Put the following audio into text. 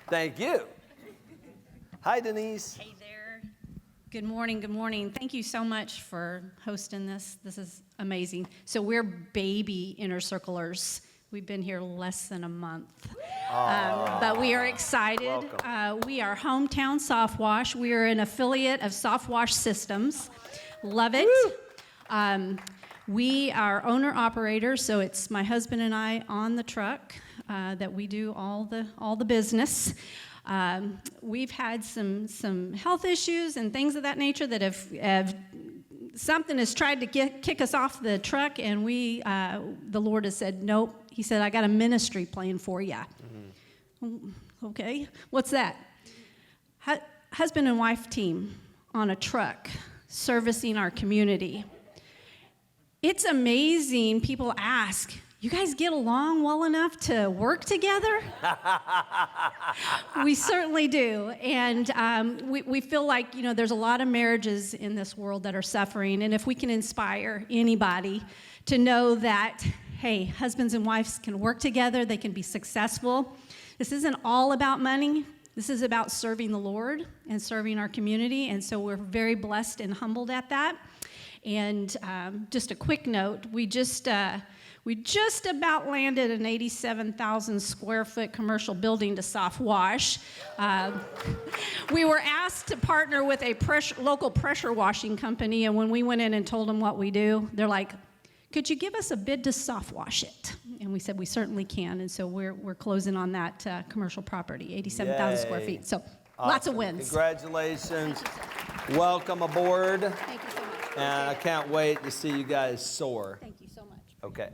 Thank you. Hi, Denise. Hey there. Good morning, good morning. Thank you so much for hosting this. This is amazing. So we're baby Inner Circlers. We've been here less than a month. But we are excited. We are Hometown Soft Wash. We are an affiliate of Soft Wash Systems. Love it. We are owner-operators, so it's my husband and I on the truck that we do all the business. We've had some health issues and things of that nature that have something has tried to kick us off the truck, and the Lord has said, nope. He said, I got a ministry plan for you. Mm-hmm. Okay, what's that? Husband and wife team on a truck servicing our community. It's amazing. People ask, you guys get along well enough to work together? We certainly do. And we feel like, there's a lot of marriages in this world that are suffering. And if we can inspire anybody to know that, hey, husbands and wives can work together, they can be successful. This isn't all about money. This is about serving the Lord and serving our community. And so we're very blessed and humbled at that. And just a quick note, we just about landed an 87,000 square foot commercial building to soft wash. We were asked to partner with a local pressure washing company, and when we went in and told them what we do, they're like, could you give us a bid to soft wash it? And we said we certainly can, and so we're closing on that commercial property, 87,000 square feet. So awesome. Lots of wins. Congratulations. Welcome aboard. Thank you so much. And I can't wait to see you guys soar. Thank you so much. Okay.